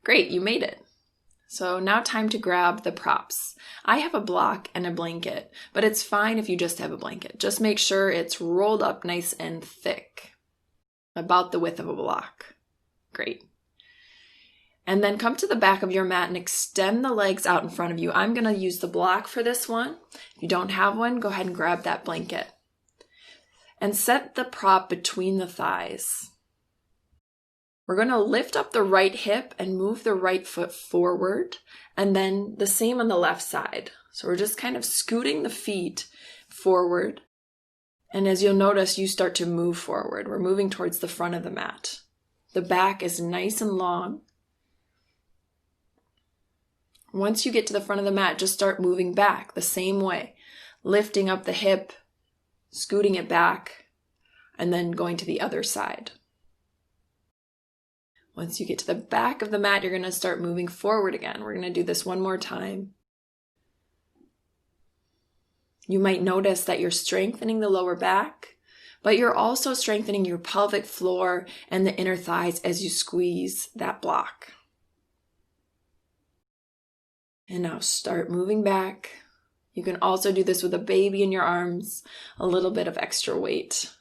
Great, you made it. So now time to grab the props. I have a block and a blanket, but it's fine if you just have a blanket. Just make sure it's rolled up nice and thick, about the width of a block. Great. And then come to the back of your mat and extend the legs out in front of you. I'm going to use the block for this one. If you don't have one, go ahead and grab that blanket. And set the prop between the thighs. We're going to lift up the right hip and move the right foot forward, and then the same on the left side. So we're just kind of scooting the feet forward. And as you'll notice, you start to move forward. We're moving towards the front of the mat. The back is nice and long. Once you get to the front of the mat, just start moving back the same way, lifting up the hip, scooting it back, and then going to the other side. Once you get to the back of the mat, you're going to start moving forward again. We're going to do this one more time. You might notice that you're strengthening the lower back, but you're also strengthening your pelvic floor and the inner thighs as you squeeze that block. And now start moving back. You can also do this with a baby in your arms, a little bit of extra weight.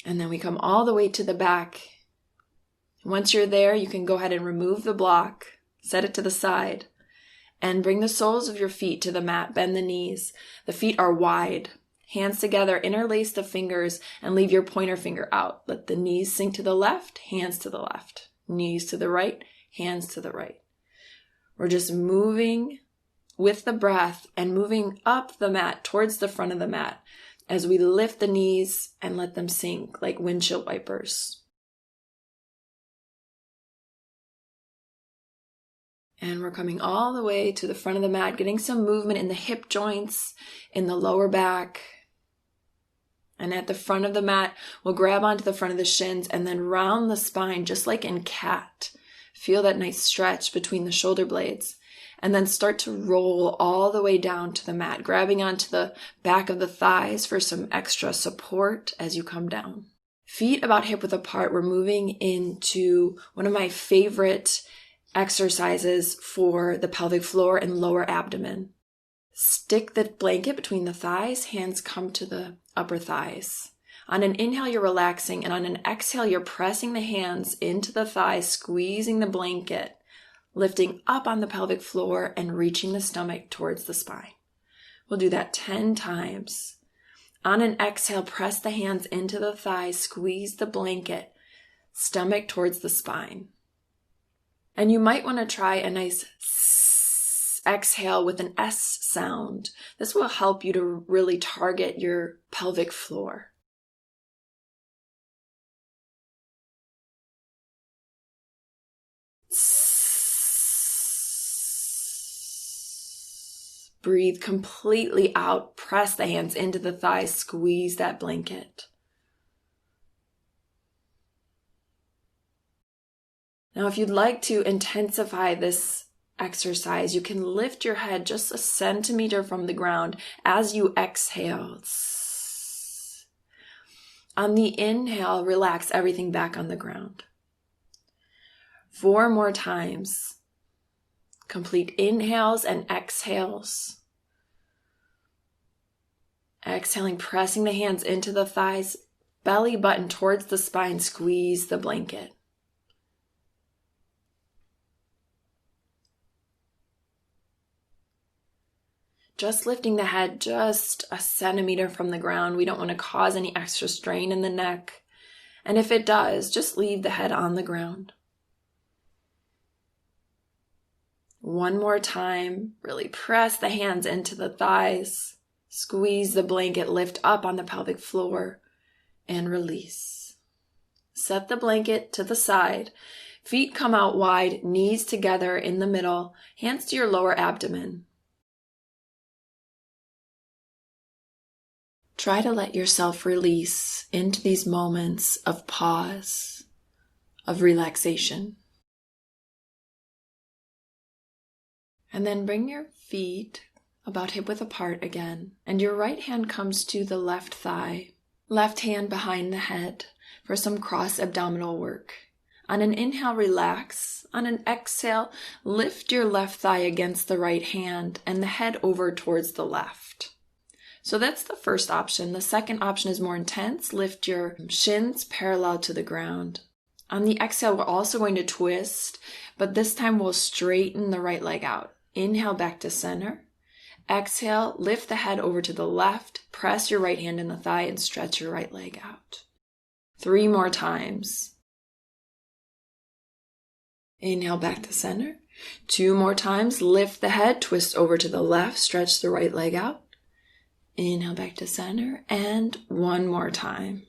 And then we come all the way to the back. Once you're there, you can go ahead and remove the block, set it to the side, and bring the soles of your feet to the mat. Bend the knees. The feet are wide. Hands together, interlace the fingers, and leave your pointer finger out. Let the knees sink to the left, hands to the left. Knees to the right, hands to the right. We're just moving with the breath and moving up the mat towards the front of the mat as we lift the knees and let them sink like windshield wipers. And we're coming all the way to the front of the mat, getting some movement in the hip joints, in the lower back. And at the front of the mat, we'll grab onto the front of the shins and then round the spine, just like in cat. Feel that nice stretch between the shoulder blades. And then start to roll all the way down to the mat, grabbing onto the back of the thighs for some extra support as you come down. Feet about hip width apart, we're moving into one of my favorite exercises for the pelvic floor and lower abdomen. Stick the blanket between the thighs, hands come to the upper thighs. On an inhale, you're relaxing, and on an exhale, you're pressing the hands into the thighs, squeezing the blanket, lifting up on the pelvic floor and reaching the stomach towards the spine. We'll do that 10 times. On an exhale, press the hands into the thighs, squeeze the blanket, stomach towards the spine. And you might want to try a nice exhale with an S sound. This will help you to really target your pelvic floor. Breathe completely out. Press the hands into the thighs. Squeeze that blanket. Now, if you'd like to intensify this exercise, you can lift your head just a centimeter from the ground as you exhale. On the inhale, relax everything back on the ground. 4 more times. Complete inhales and exhales. Exhaling, pressing the hands into the thighs, belly button towards the spine, squeeze the blanket. Just lifting the head just a centimeter from the ground. We don't want to cause any extra strain in the neck. And if it does, just leave the head on the ground. 1 more time. Really press the hands into the thighs. Squeeze the blanket, lift up on the pelvic floor, and release. Set the blanket to the side. Feet come out wide, knees together in the middle, hands to your lower abdomen. Try to let yourself release into these moments of pause, of relaxation. And then bring your feet about hip width apart again, and your right hand comes to the left thigh, left hand behind the head for some cross-abdominal work. On an inhale, relax. On an exhale, lift your left thigh against the right hand and the head over towards the left. So that's the first option. The second option is more intense. Lift your shins parallel to the ground. On the exhale, we're also going to twist, but this time we'll straighten the right leg out. Inhale back to center. Exhale, lift the head over to the left, press your right hand in the thigh and stretch your right leg out. 3 more times. Inhale back to center. 2 more times, lift the head, twist over to the left, stretch the right leg out. Inhale back to center, and 1 more time.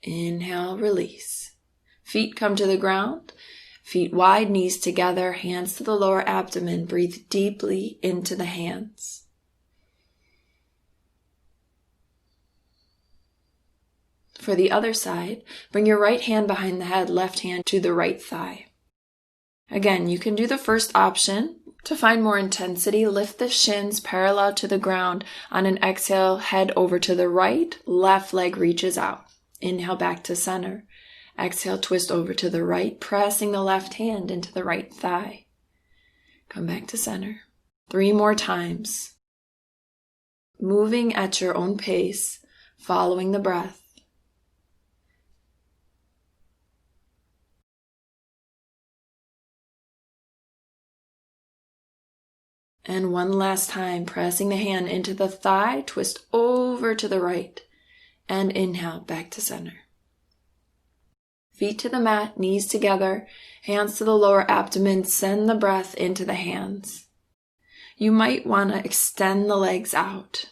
Inhale, release. Feet come to the ground, feet wide, knees together, hands to the lower abdomen. Breathe deeply into the hands. For the other side, bring your right hand behind the head, left hand to the right thigh. Again, you can do the first option. To find more intensity, lift the shins parallel to the ground. On an exhale, head over to the right, left leg reaches out. Inhale back to center. Exhale, twist over to the right, pressing the left hand into the right thigh. Come back to center. 3 more times. Moving at your own pace, following the breath. And one last time, pressing the hand into the thigh, twist over to the right, and inhale back to center. Feet to the mat, knees together, hands to the lower abdomen, send the breath into the hands. You might want to extend the legs out.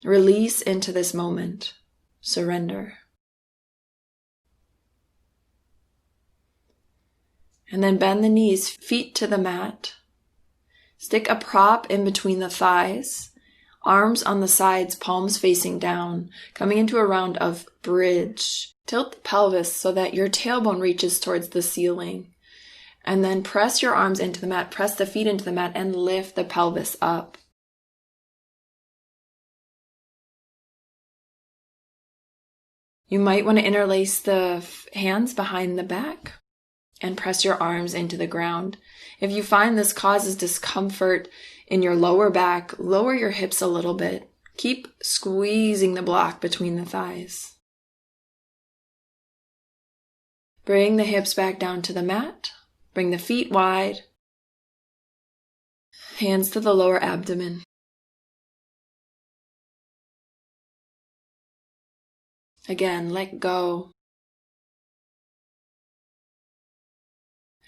Release into this moment. Surrender. And then bend the knees, feet to the mat. Stick a prop in between the thighs. Arms on the sides, palms facing down, coming into a round of bridge. Tilt the pelvis so that your tailbone reaches towards the ceiling. And then press your arms into the mat, press the feet into the mat, and lift the pelvis up. You might want to interlace the hands behind the back and press your arms into the ground. If you find this causes discomfort in your lower back, lower your hips a little bit. Keep squeezing the block between the thighs. Bring the hips back down to the mat. Bring the feet wide. Hands to the lower abdomen. Again, let go.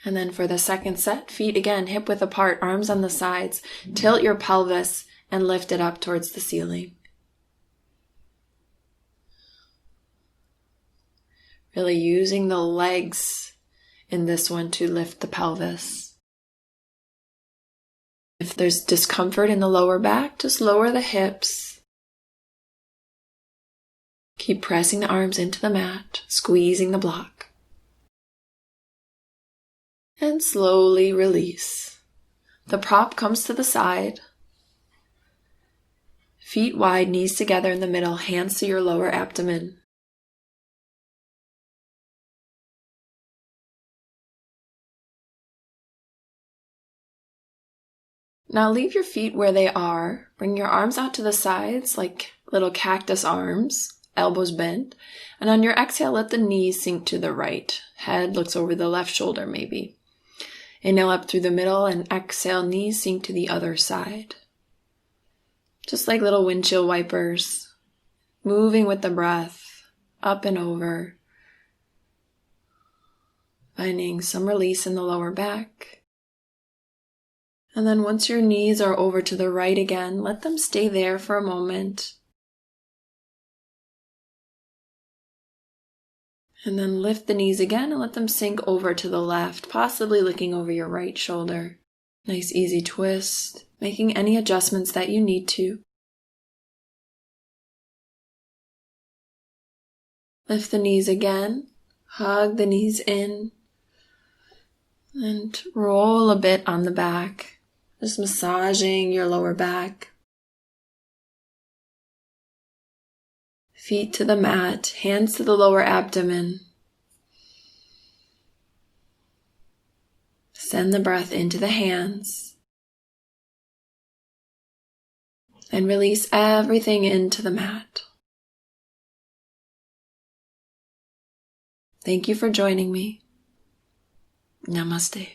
And then for the second set, feet again, hip width apart, arms on the sides. Tilt your pelvis and lift it up towards the ceiling. Really using the legs in this one to lift the pelvis. If there's discomfort in the lower back, just lower the hips. Keep pressing the arms into the mat, squeezing the block. And slowly release. The prop comes to the side. Feet wide, knees together in the middle, hands to your lower abdomen. Now leave your feet where they are. Bring your arms out to the sides like little cactus arms, elbows bent. And on your exhale, let the knees sink to the right. Head looks over the left shoulder maybe. Inhale up through the middle and exhale, knees sink to the other side. Just like little windshield wipers, moving with the breath, up and over. Finding some release in the lower back. And then once your knees are over to the right again, let them stay there for a moment. And then lift the knees again and let them sink over to the left, possibly looking over your right shoulder. Nice easy twist, making any adjustments that you need to. Lift the knees again, hug the knees in, and roll a bit on the back. Just massaging your lower back. Feet to the mat, hands to the lower abdomen. Send the breath into the hands. And release everything into the mat. Thank you for joining me. Namaste.